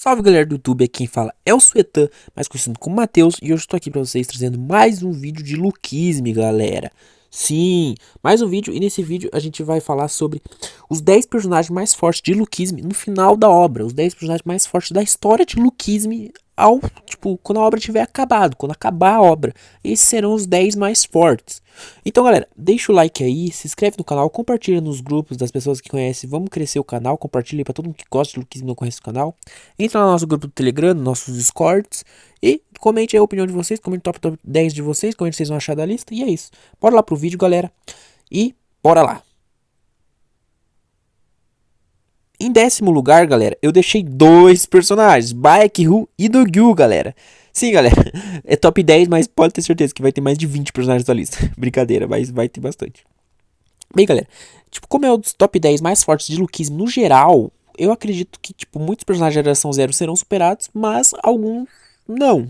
Salve galera do YouTube, aqui quem fala é o Suetan, mais conhecido como Matheus, e hoje estou aqui para vocês trazendo mais um vídeo de Luquisme, galera. Sim, mais um vídeo, e nesse vídeo a gente vai falar sobre os 10 personagens mais fortes de Luquisme no final da obra, os 10 personagens mais fortes da história de Luquisme ao, quando a obra tiver acabado, quando acabar a obra. Esses serão os 10 mais fortes. Então, galera, deixa o like aí, se inscreve no canal, compartilha nos grupos das pessoas que conhecem, vamos crescer o canal, compartilha para todo mundo que gosta de Luquisme e não conhece o canal. Entra no nosso grupo do Telegram, nos nossos Discords, e comente a opinião de vocês, comente o top 10 de vocês, comente o que vocês vão achar da lista, e é isso. Bora lá pro vídeo, galera, e bora lá. Em 10º lugar, galera, eu deixei dois personagens, Baekhyun e Dogyu, galera. Sim, galera, é top 10, mas pode ter certeza que vai ter mais de 20 personagens da lista. Brincadeira, mas vai ter bastante. Bem, galera, como é os top 10 mais fortes de Luquismo no geral, eu acredito que, muitos personagens da geração zero serão superados, mas alguns não.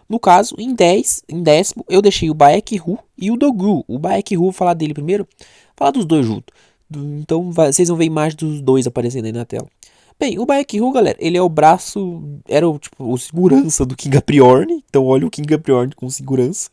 No caso, em décimo, eu deixei o Baekhyun e o Dogyu. O Baekhyun, vou falar dele primeiro, falar dos dois juntos. Então, vocês vão ver imagem dos dois aparecendo aí na tela. Bem, o Baekhyun, galera, ele é o braço, era o segurança do King Apriorn. Então, olha o King Apriorn com segurança.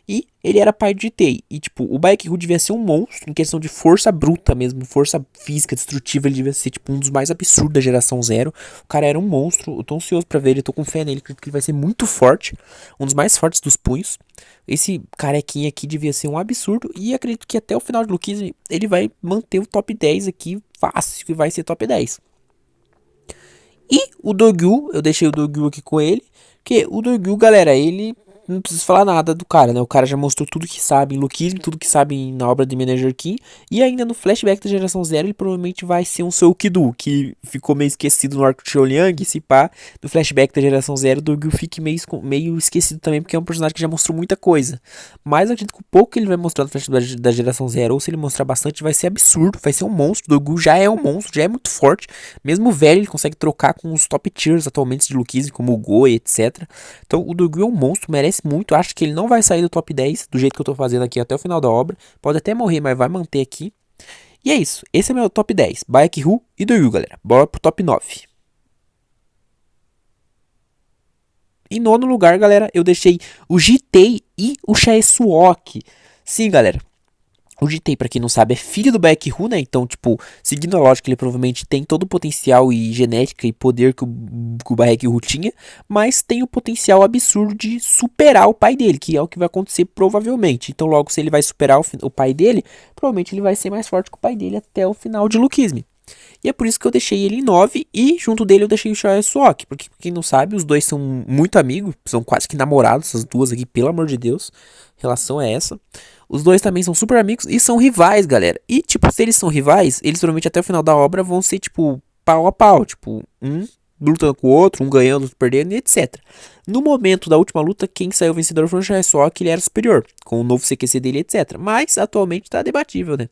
E ele era pai de Jitei. E, o Baekhyun devia ser um monstro em questão de força bruta mesmo, força física, destrutiva. Ele devia ser, um dos mais absurdos da geração zero. O cara era um monstro. Eu tô ansioso pra ver ele, eu tô com fé nele. Acredito que ele vai ser muito forte. Um dos mais fortes dos punhos. Esse carequinha aqui devia ser um absurdo. E acredito que até o final de Luquism ele vai manter o top 10 aqui fácil. Que vai ser top 10. E o Dogyu, eu deixei o Dogyu aqui com ele. Que o Dogyu, galera, ele não preciso falar nada do cara, né? O cara já mostrou tudo que sabe em Luquismo, tudo que sabe na obra de Manager King. E ainda no flashback da geração zero, ele provavelmente vai ser um Soukidu, que ficou meio esquecido no arco de Liang. Se pá, no flashback da geração zero, o Dogyu fique meio esquecido também, porque é um personagem que já mostrou muita coisa. Mas acredito que o pouco que ele vai mostrar no flashback da geração zero, ou se ele mostrar bastante, vai ser absurdo, vai ser um monstro. O Dogyu já é um monstro, já é muito forte. Mesmo velho, ele consegue trocar com os top tiers atualmente de Luquismo, como o Goi, etc. Então o Dogyu é um monstro, merece muito. Acho que ele não vai sair do top 10 do jeito que eu tô fazendo aqui até o final da obra. Pode até morrer, mas vai manter aqui. E é isso. Esse é meu top 10. Baekhyun e Dogyu, galera. Bora pro top 9. Em nono lugar, galera, eu deixei o Jitei e o Chaesuok. Sim, galera. O Jitei, pra quem não sabe, é filho do Baekhyun, né? Então, seguindo a lógica, ele provavelmente tem todo o potencial e genética e poder que o Baekhyun tinha, mas tem o potencial absurdo de superar o pai dele, que é o que vai acontecer provavelmente. Então, logo, se ele vai superar o pai dele, provavelmente ele vai ser mais forte que o pai dele até o final de Luquisme. E é por isso que eu deixei ele em 9 e junto dele eu deixei o Chaesuok, porque quem não sabe, os dois são muito amigos, são quase que namorados, essas duas aqui, pelo amor de Deus, relação é essa. Os dois também são super amigos e são rivais, galera. E, se eles são rivais, eles provavelmente até o final da obra vão ser, pau a pau, um lutando com o outro, um ganhando, outro perdendo e etc. No momento da última luta, quem saiu vencedor foi o Chaesuok, ele era superior, com o novo CQC dele, etc. Mas, atualmente, tá debatível, né?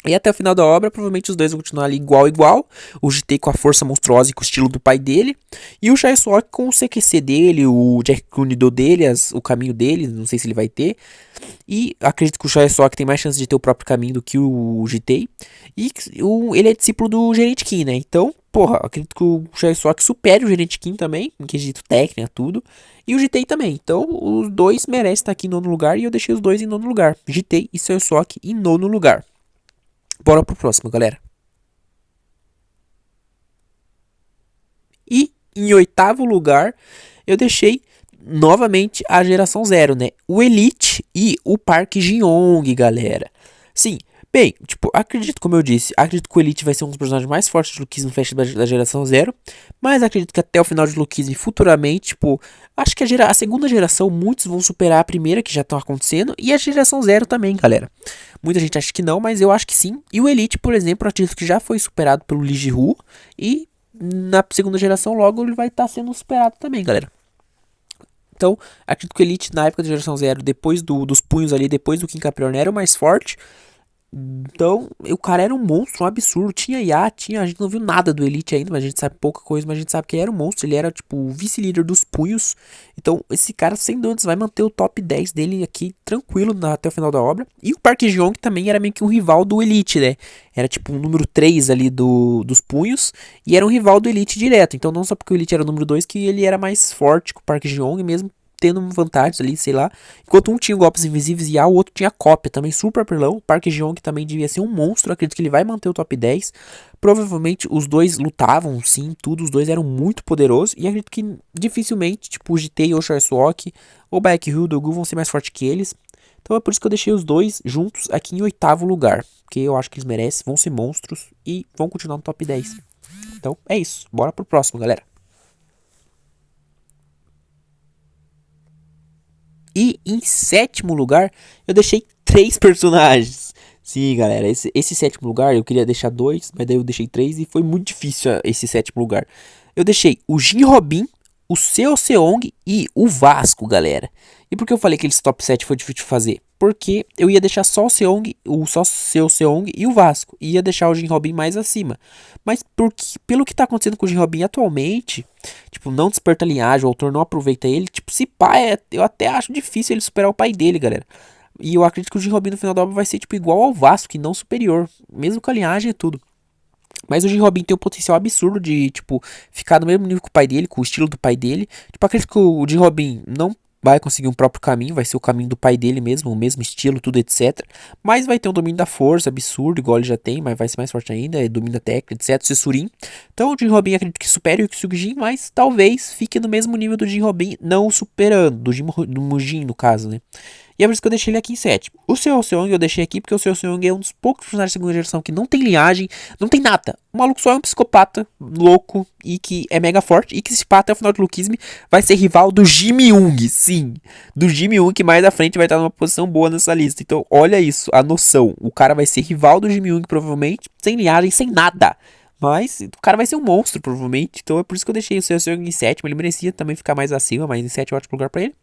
E até o final da obra, provavelmente os dois vão continuar ali igual. O GT com a força monstruosa e com o estilo do pai dele. E o Chaesuok com o CQC dele, o Jack Kunido dele, o caminho dele, não sei se ele vai ter. E acredito que o Chaesuok tem mais chance de ter o próprio caminho do que o GT. E ele é discípulo do Gerente King, né? Então, acredito que o Chaesuok supere o Gerente King também, em quesito técnica, tudo. E o GT também. Então, os dois merecem estar aqui em nono lugar e eu deixei os dois em nono lugar. GT e Chaesuok em nono lugar. Bora pro próximo, galera. E em oitavo lugar, eu deixei novamente a geração zero, né? O Elite e o Park Ji-young, galera. Sim, bem, acredito, como eu disse, acredito que o Elite vai ser um dos personagens mais fortes de Luquismo Flash da geração zero. Mas acredito que até o final de Luquismo, futuramente, acho que a segunda geração, muitos vão superar a primeira, que já estão acontecendo. E a geração zero também, galera. Muita gente acha que não, mas eu acho que sim. E o Elite, por exemplo, acredito que já foi superado pelo Lee Ji-woo. E na segunda geração, logo, ele vai estar sendo superado também, galera. Então, acredito que o Elite, na época da geração zero, depois dos punhos ali, depois do King Capricorn, era o mais forte. Então, o cara era um monstro, um absurdo. Tinha IA, tinha. A gente não viu nada do Elite ainda, mas a gente sabe pouca coisa, mas a gente sabe que ele era um monstro. Ele era, tipo, o vice-líder dos punhos. Então, esse cara, sem dúvidas, vai manter o top 10 dele aqui tranquilo até o final da obra. E o Park Ji-young também era meio que um rival do Elite, né? Era tipo o número 3 ali dos punhos. E era um rival do Elite direto. Então, não só porque o Elite era o número 2 que ele era mais forte que o Park Ji-young, mesmo tendo vantagens ali, sei lá. Enquanto um tinha golpes invisíveis e o outro tinha cópia, também super apelão. O Park Ji-young também devia ser um monstro, acredito que ele vai manter o top 10. Provavelmente os dois lutavam, sim, tudo, os dois eram muito poderosos. E acredito que dificilmente, tipo, o GT ou o Charizard ou Baekhyun, Dogu vão ser mais fortes que eles. Então é por isso que eu deixei os dois juntos aqui em 8º lugar. Porque eu acho que eles merecem, vão ser monstros e vão continuar no top 10. Então é isso, bora pro próximo, galera. E em 7º lugar, eu deixei 3 personagens. Sim, galera, esse 7º lugar eu queria deixar 2, mas daí eu deixei 3 e foi muito difícil esse 7º lugar. Eu deixei o Jin Robin, o Seo Seong e o Vasco, galera. E por que eu falei que esse top 7 foi difícil de fazer? Porque eu ia deixar só o Seo Seong e o Vasco. E ia deixar o Jin Robin mais acima. Mas pelo que tá acontecendo com o Jin Robin atualmente, tipo, não desperta a linhagem, o autor não aproveita ele. Tipo, se pá, eu até acho difícil ele superar o pai dele, galera. E eu acredito que o Jin Robin no final da obra vai ser, tipo, igual ao Vasco, que não superior. Mesmo com a linhagem e tudo. Mas o Jin Robin tem um potencial absurdo de, tipo, ficar no mesmo nível que o pai dele, com o estilo do pai dele. Tipo, acredito que o Jin Robin não vai conseguir um próprio caminho, vai ser o caminho do pai dele mesmo, o mesmo estilo, tudo, etc. Mas vai ter um domínio da força absurdo, igual ele já tem, mas vai ser mais forte ainda, domínio da técnica, etc. Sessurin. Então o Jin Robin acredito que supere o Kyusujin, mas talvez fique no mesmo nível do Jin Robin, não superando, do Mujin no caso, né? E é por isso que eu deixei ele aqui em 7. O Seo Seong eu deixei aqui porque o Seo Seong é um dos poucos personagens de segunda geração que não tem linhagem, não tem nada. O maluco só é um psicopata louco e que é mega forte e que se pá até o final do Lukisme vai ser rival do Jimmy Young, sim. Do Jimmy Young que mais à frente vai estar numa posição boa nessa lista. Então olha isso, a noção. O cara vai ser rival do Jimmy Young provavelmente, sem linhagem, sem nada. Mas o cara vai ser um monstro provavelmente. Então é por isso que eu deixei o Seo Seong em 7º. Ele merecia também ficar mais acima, mas em 7º é um ótimo lugar pra ele.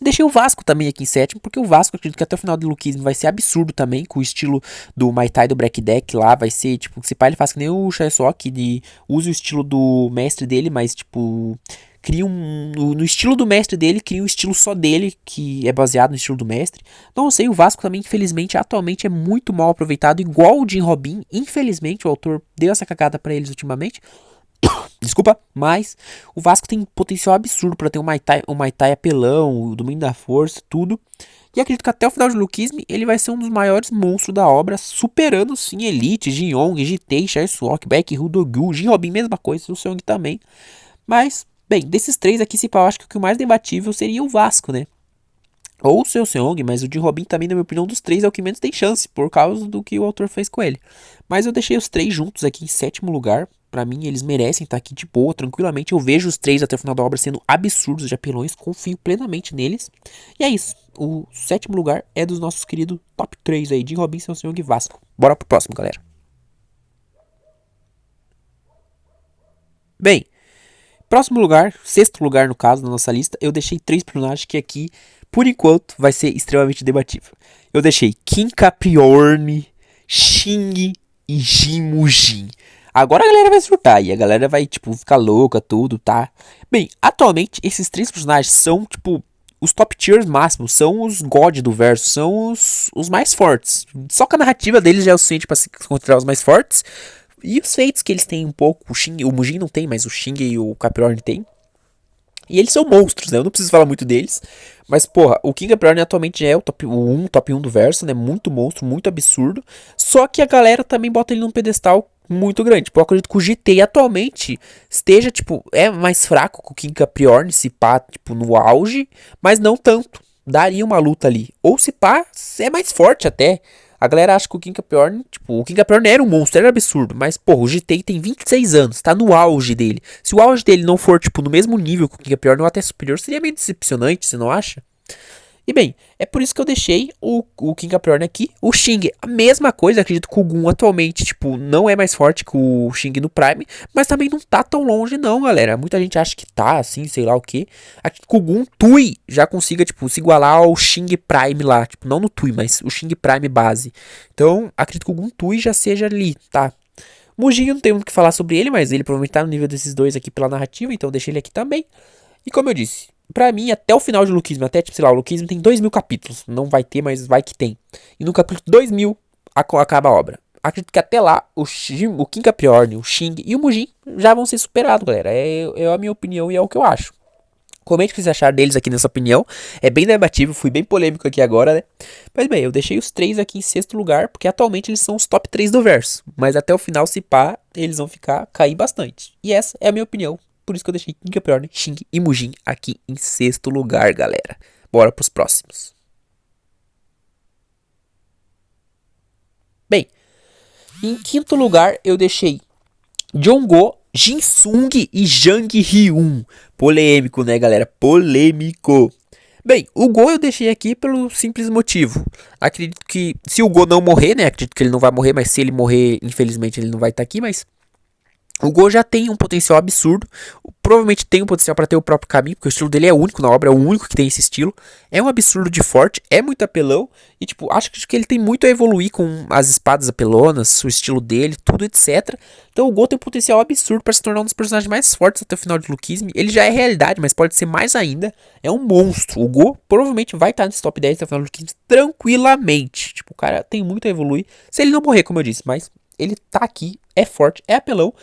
E deixei o Vasco também aqui em 7º, porque o Vasco, acredito que até o final do Luquismo vai ser absurdo também, com o estilo do Mai Tai do Black Deck lá, vai ser, tipo, se pá, ele faz que nem o Charizard, que usa o estilo do mestre dele, mas, tipo, cria no estilo do mestre dele, cria um estilo só dele, que é baseado no estilo do mestre. Não sei, o Vasco também, infelizmente, atualmente é muito mal aproveitado, igual o Jin Robin, infelizmente, o autor deu essa cagada pra eles ultimamente. Desculpa, mas o Vasco tem potencial absurdo para ter um Mai Tai apelão, o domínio da força, tudo. E acredito que até o final de Lukisme ele vai ser um dos maiores monstros da obra, superando sim Elite, Jin Yong, GT, Charizard, Baekhyun, Dogu, Jin Robin, mesma coisa, o Seong também. Mas, bem, desses três aqui, se pá, eu acho que o mais debatível seria o Vasco, né? Ou o Seo Seong, mas o Jin Robin também, na minha opinião, dos três é o que menos tem chance, por causa do que o autor fez com ele. Mas eu deixei os três juntos aqui em 7º lugar. Pra mim, eles merecem estar aqui de boa, tranquilamente. Eu vejo os três até o final da obra sendo absurdos de apelões, confio plenamente neles. E é isso. O 7º lugar é dos nossos queridos top 3 aí, Jin Robin, Seo Seong e Vasco. Bora pro próximo, galera. Bem, próximo lugar, 6º lugar no caso, na nossa lista, eu deixei 3 personagens que aqui, por enquanto, vai ser extremamente debatível. Eu deixei Kim Capricorn, Xing e Jin Mujin. Agora a galera vai surtar e a galera vai, tipo, ficar louca, tudo, tá? Bem, atualmente, esses 3 personagens são, tipo, os top tiers máximos, são os god do verso, são os mais fortes. Só que a narrativa deles já é o suficiente pra se considerar os mais fortes. E os feitos que eles têm um pouco, o Mujin não tem, mas o Xing e o Capricorn tem. E eles são monstros, né? Eu não preciso falar muito deles. Mas, porra, o King Capricorn atualmente já é o top 1 do verso, né? Muito monstro, muito absurdo. Só que a galera também bota ele num pedestal muito grande. Tipo, eu acredito que o GT atualmente esteja, tipo, é mais fraco que o King Capricorn, se pá, tipo, no auge, mas não tanto. Daria uma luta ali. Ou se pá, é mais forte até. A galera acha que o King Capricorn, tipo, o King Capricorn era um monstro, era absurdo. Mas, porra, o GT tem 26 anos, tá no auge dele. Se o auge dele não for, tipo, no mesmo nível que o King Capricorn ou até superior, seria meio decepcionante, você não acha? E bem, é por isso que eu deixei o King Capricorn aqui. O Xing, a mesma coisa, acredito que o Gun atualmente, tipo, não é mais forte que o Xing no Prime, mas também não tá tão longe não, galera. Muita gente acha que tá, assim, sei lá o que. Acredito que o Gun Tui já consiga, tipo, se igualar ao Xing Prime lá, tipo, não no Tui, mas o Xing Prime base. Então, acredito que o Gun Tui já seja ali, tá? Mujin eu não tenho muito o que falar sobre ele, mas ele provavelmente tá no nível desses dois aqui pela narrativa, então eu deixei ele aqui também. E como eu disse, pra mim, até o final de Luquismo, até, tipo, sei lá, o Luquismo tem 2000 capítulos. Não vai ter, mas vai que tem. E no capítulo 2000 acaba a obra. Acredito que até lá, o King Capricorn, o Xing e o Mujin já vão ser superados, galera. É a minha opinião e é o que eu acho. Comente o que vocês acharam deles aqui nessa opinião. É bem debatível, fui bem polêmico aqui agora, né? Mas bem, eu deixei os três aqui em sexto lugar, porque atualmente eles são os top 3 do verso. Mas até o final, se pá, eles vão cair bastante. E essa é a minha opinião. Por isso que eu deixei King Capricorn, Xing e Mujin aqui em sexto lugar, galera. Bora pros próximos. Bem, em quinto lugar eu deixei Jonggo, Jinsung e Jang Hyun. Polêmico, né, galera? Polêmico. Bem, o Go eu deixei aqui pelo simples motivo. Acredito que se o Go não morrer, né? Acredito que ele não vai morrer, mas se ele morrer, infelizmente ele não vai estar aqui, mas o Go já tem um potencial absurdo. Provavelmente tem um potencial para ter o próprio caminho, porque o estilo dele é único na obra, é o único que tem esse estilo. É um absurdo de forte, é muito apelão. E, tipo, acho que ele tem muito a evoluir com as espadas apelonas, o estilo dele, tudo, etc. Então o Go tem um potencial absurdo para se tornar um dos personagens mais fortes até o final de Luquism. Ele já é realidade, mas pode ser mais ainda. É um monstro. O Go provavelmente vai estar nesse top 10 até o final de Luquism tranquilamente. Tipo, o cara tem muito a evoluir. Se ele não morrer, como eu disse, mas ele tá aqui, é forte, é apelão.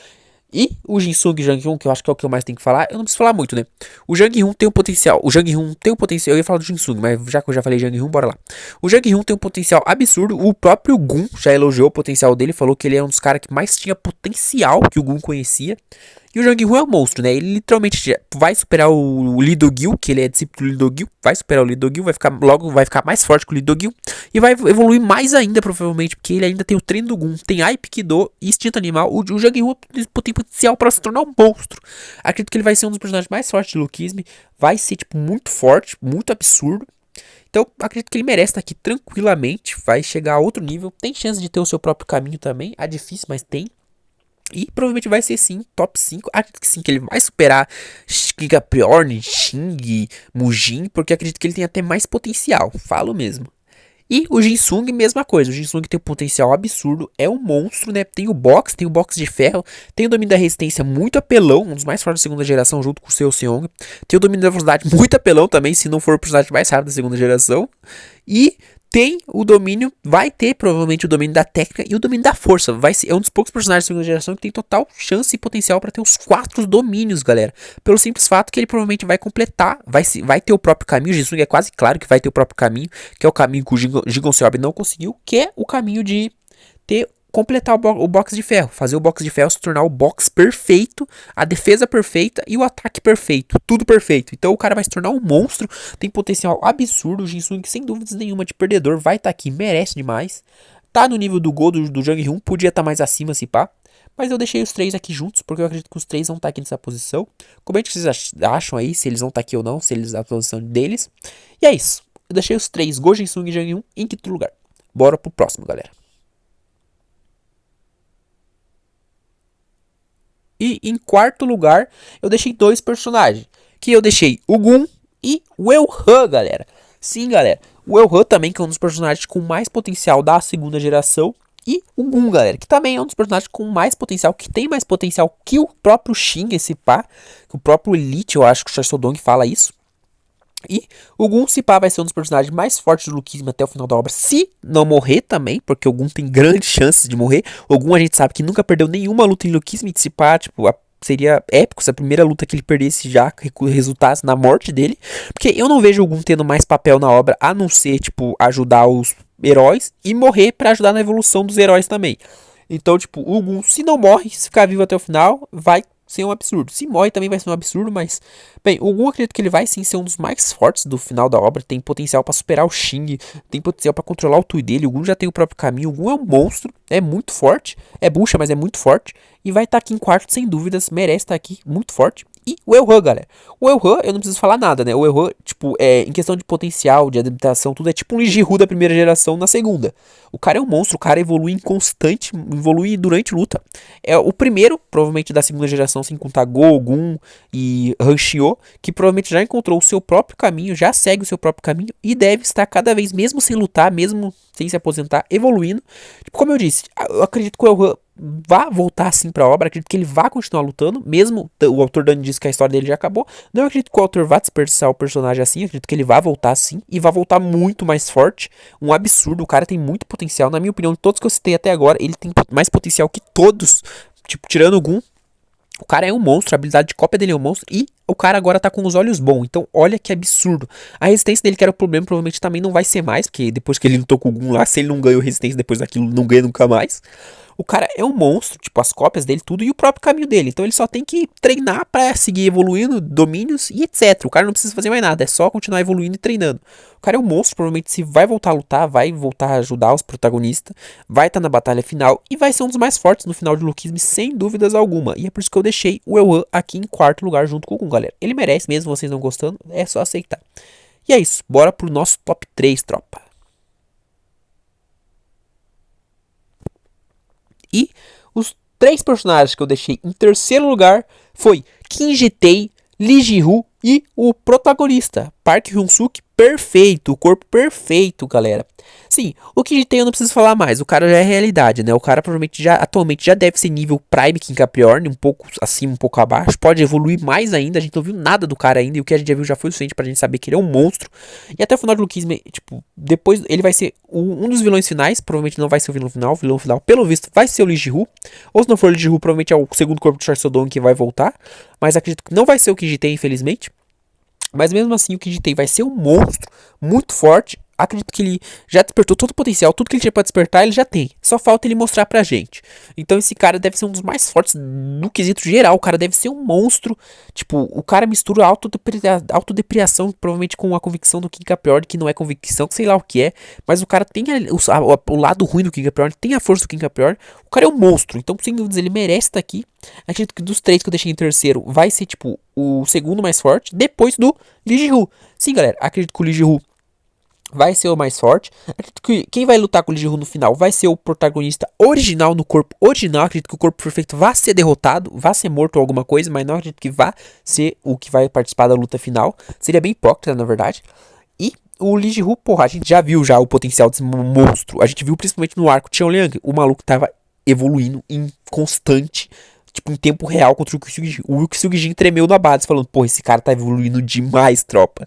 E o Jinsung e Jang Hyun, que eu acho que é o que eu mais tenho que falar, eu não preciso falar muito, né? O Jang Hyun tem um potencial. O Jang Hyun tem um potencial. Eu ia falar do Jinsung, mas já que eu já falei Jang Hyun, bora lá. O Jang Hyun tem um potencial absurdo. O próprio Gun já elogiou o potencial dele, falou que ele é um dos caras que mais tinha potencial que o Gun conhecia. E o Jang Hyun é um monstro, né? Ele literalmente vai superar o Lee Do-gyu, que ele é discípulo do Lee Do-gyu. Vai superar o Lee Do-gyu, vai ficar mais forte que o Lee Do-gyu. E vai evoluir mais ainda, provavelmente, porque ele ainda tem o treino do Gun, tem Aikido e instinto animal. O Jang Hyun tem potencial para se tornar um monstro. Acredito que ele vai ser um dos personagens mais fortes de Luquism. Vai ser, tipo, muito forte, muito absurdo. Então, acredito que ele merece estar aqui tranquilamente. Vai chegar a outro nível. Tem chance de ter o seu próprio caminho também. É difícil, mas tem. E provavelmente vai ser sim, top 5. Acredito que sim, que ele vai superar Capricorn, Xing, Mujin, porque acredito que ele tem até mais potencial. Falo mesmo. E o Jinsung, mesma coisa. O Jinsung tem um potencial absurdo, é um monstro, né? Tem o box de ferro, tem o domínio da resistência muito apelão, um dos mais fortes da segunda geração, junto com o seu Seong. Tem o domínio da velocidade muito apelão também, se não for o personagem mais rápido da segunda geração. E tem o domínio, vai ter provavelmente o domínio da técnica e o domínio da força. É um dos poucos personagens da segunda geração que tem total chance e potencial para ter os 4 domínios, galera. Pelo simples fato que ele provavelmente vai completar, vai ter o próprio caminho. O Jisung é quase claro que vai ter o próprio caminho, que é o caminho que o Jigon Seob não conseguiu, que é o caminho de completar o box de ferro, fazer o box de ferro se tornar o box perfeito, a defesa perfeita e o ataque perfeito, tudo perfeito. Então o cara vai se tornar um monstro, tem potencial absurdo. O Jinsung, sem dúvidas nenhuma, de perdedor, vai estar aqui, merece demais. Tá no nível do gol do Jang Hyun, podia estar mais acima se pá. Mas eu deixei os três aqui juntos, porque eu acredito que os três vão estar aqui nessa posição. Comente o que vocês acham aí, se eles vão estar aqui ou não, se eles a posição deles. E é isso. Eu deixei os três, Go, Jinsung e Jang Hyun, em quinto lugar. Bora pro próximo, galera. E em quarto lugar, eu deixei 2 personagens. Que eu deixei o Gun e o Elhan, galera. Sim, galera. O Elhan também, que é um dos personagens com mais potencial da segunda geração. E o Gun, galera, que também é um dos personagens com mais potencial, que tem mais potencial que o próprio Xing, esse pá. Que o próprio Elite, eu acho que o Choi Sodong fala isso. E o Gun, se pá, vai ser um dos personagens mais fortes do Luquismo até o final da obra, se não morrer também, porque o Gun tem grandes chances de morrer. O Gun a gente sabe que nunca perdeu nenhuma luta em Luquismo, e se pá, tipo, seria épico se a primeira luta que ele perdesse já resultasse na morte dele. Porque eu não vejo o Gun tendo mais papel na obra, a não ser, tipo, ajudar os heróis e morrer pra ajudar na evolução dos heróis também. Então, tipo, o Gun, se não morre, se ficar vivo até o final, vai ser um absurdo. Se morre também vai ser um absurdo, mas... Bem, o Gun, acredito que ele vai sim ser um dos mais fortes do final da obra. Tem potencial pra superar o Xing, tem potencial pra controlar o Tui dele. O Gun já tem o próprio caminho. O Gun é um monstro, é muito forte. É bucha, mas é muito forte. E vai estar aqui em quarto, sem dúvidas. Merece estar aqui, muito forte. E o Elhan, galera. O Elhan, eu não preciso falar nada, né? O Elhan, tipo, em questão de potencial, de adaptação, tudo é tipo um Lee Ji-Woo da primeira geração na segunda. O cara é um monstro, o cara evolui em constante, evolui durante luta. É o primeiro, provavelmente da segunda geração, sem contar Go, Gun e Hanshio, que provavelmente já encontrou o seu próprio caminho, já segue o seu próprio caminho e deve estar cada vez, mesmo sem lutar, mesmo sem se aposentar, evoluindo. Tipo, como eu disse, eu acredito que o Elhan vá voltar assim pra obra, acredito que ele vá continuar lutando, mesmo o autor Dani disse que a história dele já acabou, não acredito que o autor vá desperdiçar o personagem assim, acredito que ele vá voltar assim, e vá voltar muito mais forte, um absurdo, o cara tem muito potencial, na minha opinião, de todos que eu citei até agora, ele tem mais potencial que todos, tipo, tirando o Gun, o cara é um monstro, a habilidade de cópia dele é um monstro, e o cara agora tá com os olhos bons, então olha que absurdo. A resistência dele, que era o problema, provavelmente também não vai ser mais, porque depois que ele lutou com o Gun lá, se ele não ganhou resistência depois daquilo, não ganha nunca mais. O cara é um monstro, tipo, as cópias dele, tudo, e o próprio caminho dele. Então ele só tem que treinar pra seguir evoluindo, domínios e etc. O cara não precisa fazer mais nada, é só continuar evoluindo e treinando. O cara é um monstro, provavelmente se vai voltar a lutar, vai voltar a ajudar os protagonistas, vai estar na batalha final e vai ser um dos mais fortes no final de Luquisme, sem dúvidas alguma. E é por isso que eu deixei o Elhan aqui em quarto lugar junto com o Gun, galera. Ele merece, mesmo vocês não gostando, é só aceitar. E é isso, bora pro nosso top 3, tropa. E os três personagens que eu deixei em terceiro lugar foi Kim Ji-tae, Lee Ji-Woo e o protagonista, Park Hyun-suk, perfeito, o corpo perfeito, galera. Sim, o Kim Ji-tae eu não preciso falar mais, o cara já é realidade, né? O cara provavelmente atualmente já deve ser nível Prime King Capricorn, um pouco acima, um pouco abaixo, pode evoluir mais ainda, a gente não viu nada do cara ainda, e o que a gente já viu já foi o suficiente pra gente saber que ele é um monstro. E até o final do Luquisme, tipo, depois ele vai ser um dos vilões finais, provavelmente não vai ser o vilão final, pelo visto vai ser o Lee Ji-Woo, ou se não for o Lee Ji-Woo, provavelmente é o segundo corpo de Choi So-dong que vai voltar, mas acredito que não vai ser o Kim Ji-tae, infelizmente. Mas mesmo assim, o Kim Ji-tae vai ser um monstro muito forte. Acredito que ele já despertou todo o potencial, tudo que ele tinha pra despertar, ele já tem. Só falta ele mostrar pra gente. Então esse cara deve ser um dos mais fortes no quesito geral. O cara deve ser um monstro. Tipo, o cara mistura autodepreciação, provavelmente com a convicção do King Capricorn, que não é convicção, sei lá o que é. Mas o cara tem o lado ruim do King Capricorn, tem a força do King Capricorn. O cara é um monstro, então sem dúvidas ele merece estar aqui. Acredito que dos três que eu deixei em terceiro, vai ser tipo o segundo mais forte, depois do Lee Ji-Woo. Sim, galera, acredito que o Lee Ji-Woo vai ser o mais forte. Acredito que quem vai lutar com o Lee Ji-Woo no final vai ser o protagonista original, no corpo original. Acredito que o corpo perfeito vai ser derrotado, vai ser morto ou alguma coisa, mas não acredito que vá ser o que vai participar da luta final. Seria bem hipócrita, na verdade. E o Lee Ji-Woo, porra, a gente já viu já o potencial desse monstro. A gente viu principalmente no arco Xiaoliang, o maluco tava evoluindo em constante, tipo, em tempo real contra o Kyusugijin. O Kyusugijin tremeu na base, falando, pô, esse cara tá evoluindo demais, tropa.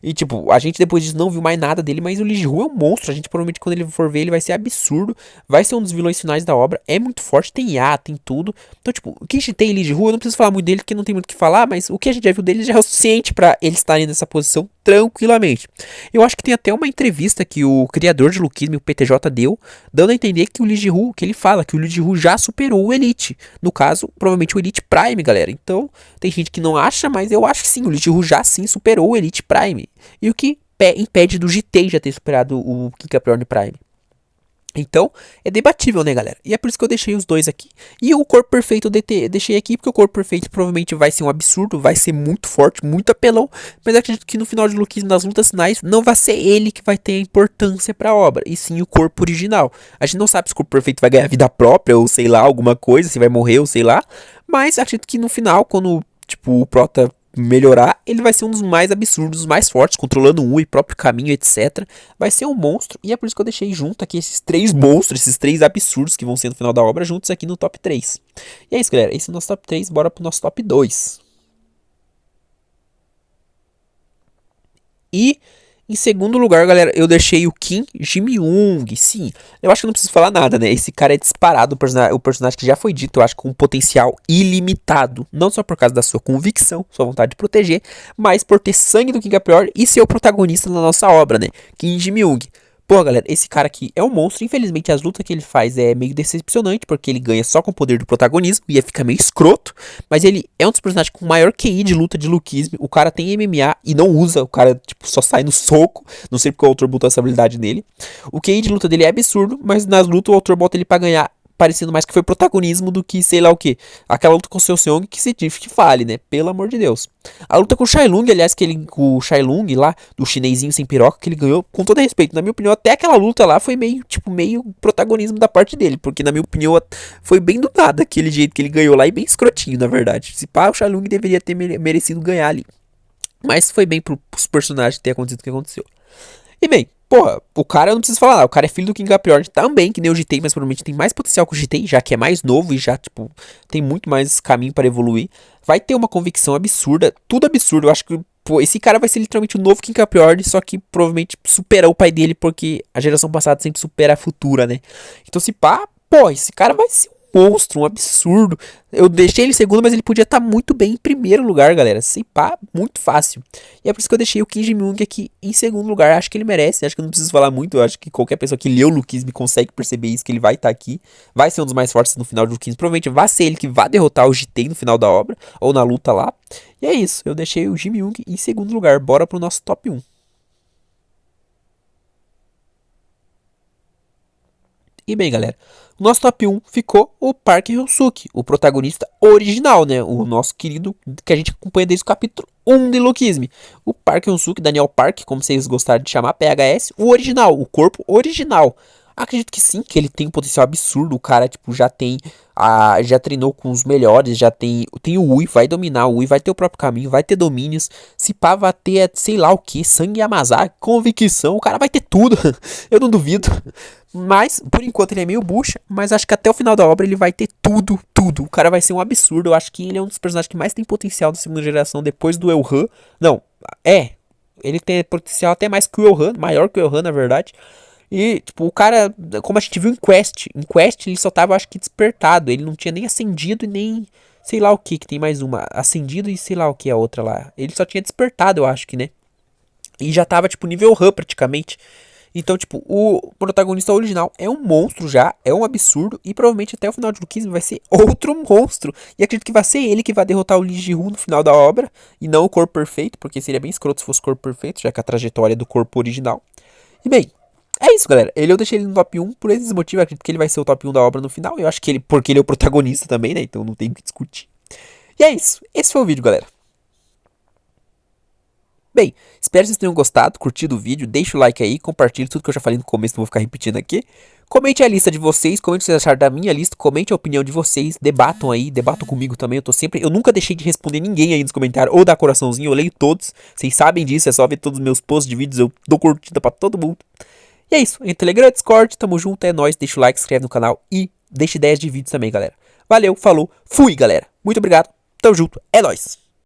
E, tipo, a gente depois disso não viu mais nada dele, mas o Lee Ji-Woo é um monstro. A gente provavelmente, quando ele for ver, ele vai ser absurdo. Vai ser um dos vilões finais da obra. É muito forte, tem IA, tem tudo. Então, tipo, o que a gente tem em Lee Ji-Woo, eu não preciso falar muito dele, porque não tem muito o que falar, mas o que a gente já viu dele já é o suficiente pra ele estarem nessa posição tranquilamente. Eu acho que tem até uma entrevista que o criador de Luquisme, o PTJ, deu, dando a entender que o Lee Ji-Woo, que ele fala que o Lee Ji-Woo já superou o Elite. No caso, provavelmente o Elite Prime, galera. Então, tem gente que não acha, mas eu acho que sim, o Lee Ji-Woo já sim superou o Elite Prime. E o que impede do GT já ter superado o King Capricorn Prime. Então, é debatível, né, galera? E é por isso que eu deixei os dois aqui. E o corpo perfeito eu deixei aqui, porque o corpo perfeito provavelmente vai ser um absurdo, vai ser muito forte, muito apelão. Mas eu acredito que no final de Luquismo, nas lutas finais, não vai ser ele que vai ter a importância pra obra, e sim o corpo original. A gente não sabe se o corpo perfeito vai ganhar vida própria, ou sei lá, alguma coisa, se vai morrer, ou sei lá. Mas acredito que no final, quando, tipo, o Prota melhorar, ele vai ser um dos mais absurdos, mais fortes, controlando o próprio caminho, etc. Vai ser um monstro, e é por isso que eu deixei junto aqui esses três monstros, esses três absurdos que vão ser no final da obra, juntos aqui no top 3. E é isso, galera, esse é o nosso top 3, bora pro nosso top 2. E em segundo lugar, galera, eu deixei o Kim Ji-myung. Sim, eu acho que não preciso falar nada, né? Esse cara é disparado, o personagem que já foi dito, eu acho, com um potencial ilimitado. Não só por causa da sua convicção, sua vontade de proteger, mas por ter sangue do King Capricorn e ser o protagonista na nossa obra, né? Kim Ji-myung. Pô, galera, esse cara aqui é um monstro. Infelizmente, as lutas que ele faz é meio decepcionante, porque ele ganha só com o poder do protagonismo, e ia ficar meio escroto. Mas ele é um dos personagens com maior QI de luta de Luquisme. O cara tem MMA e não usa, o cara, tipo, só sai no soco. Não sei porque o autor botou essa habilidade nele. O QI de luta dele é absurdo, mas nas lutas o autor bota ele pra ganhar parecendo mais que foi protagonismo do que sei lá o que. Aquela luta com o Seu Seong que se diz que fale, né? Pelo amor de Deus. A luta com o Shai Lung, aliás, o Shai Lung lá, do chinesinho sem piroca, que ele ganhou, com todo respeito, na minha opinião, até aquela luta lá foi meio, tipo, meio protagonismo da parte dele, porque na minha opinião foi bem do nada aquele jeito que ele ganhou lá e bem escrotinho, na verdade. Se pá, o Shai Lung deveria ter merecido ganhar ali. Mas foi bem pros personagens ter acontecido o que aconteceu. E bem, porra, o cara eu não preciso falar, o cara é filho do King Capriorn também, que nem o GT, mas provavelmente tem mais potencial que o GT, já que é mais novo e já, tipo, tem muito mais caminho para evoluir. Vai ter uma convicção absurda, tudo absurdo. Eu acho que, pô, esse cara vai ser literalmente o novo King Capriorn, só que provavelmente supera o pai dele, porque a geração passada sempre supera a futura, né? Então, se pá, pô, esse cara vai ser monstro, um absurdo. Eu deixei ele em segundo, mas ele podia estar muito bem em primeiro lugar, galera. Se pá, muito fácil. E é por isso que eu deixei o Kim Ji-myung aqui em segundo lugar. Acho que ele merece, acho que eu não preciso falar muito. Eu acho que qualquer pessoa que leu o Luke consegue perceber isso, que ele vai estar aqui. Vai ser um dos mais fortes no final do Luke. Provavelmente vai ser ele que vai derrotar o GT no final da obra, ou na luta lá. E é isso, eu deixei o Ji-myung em segundo lugar. Bora pro nosso top 1. E bem, galera, o nosso top 1 ficou o Park Hyun-suk, o protagonista original, né? O nosso querido que a gente acompanha desde o capítulo 1 de Lookism. O Park Hyun-suk, Daniel Park, como vocês gostaram de chamar, PHS, o original, o corpo original. Acredito que sim, que ele tem um potencial absurdo. O cara, tipo, já treinou com os melhores, já tem o Ui, vai dominar o Ui, vai ter o próprio caminho, vai ter domínios. Se pá, vai ter, sei lá o que, sangue Yamazaki, convicção, o cara vai ter tudo. Eu não duvido. Mas, por enquanto, ele é meio bucha, mas acho que até o final da obra ele vai ter tudo, tudo. O cara vai ser um absurdo. Eu acho que ele é um dos personagens que mais tem potencial da segunda geração depois do Elhan. Não, ele tem potencial até mais que o Elhan, maior que o Elhan, na verdade. E, tipo, o cara, como a gente viu em Quest ele só tava, acho que, despertado. Ele não tinha nem acendido e nem, sei lá o que tem mais uma. Acendido e sei lá o que é a outra lá. Ele só tinha despertado, eu acho que, né? E já tava, tipo, nível RAM praticamente. Então, tipo, o protagonista original é um monstro já, é um absurdo. E provavelmente até o final de Lookism vai ser outro monstro. E acredito que vai ser ele que vai derrotar o Lee Ji-hoon no final da obra. E não o corpo perfeito, porque seria bem escroto se fosse o corpo perfeito, já que a trajetória do corpo original. E bem, é isso, galera. Eu deixei ele no top 1 por esses motivos. Acredito que ele vai ser o top 1 da obra no final. Eu acho que porque ele é o protagonista também, né? Então não tem o que discutir. E é isso. Esse foi o vídeo, galera. Bem, espero que vocês tenham gostado, curtido o vídeo. Deixa o like aí, compartilhe tudo que eu já falei no começo, não vou ficar repetindo aqui. Comente a lista de vocês, comente o que vocês acharam da minha lista, comente a opinião de vocês, debatam aí, debatam comigo também. Eu nunca deixei de responder ninguém aí nos comentários ou dar coraçãozinho, eu leio todos. Vocês sabem disso, é só ver todos os meus posts de vídeos, eu dou curtida pra todo mundo. E é isso, em Telegram, Discord, tamo junto, é nóis, deixa o like, se inscreve no canal e deixa ideias de vídeos também, galera. Valeu, falou, fui, galera. Muito obrigado, tamo junto, é nóis.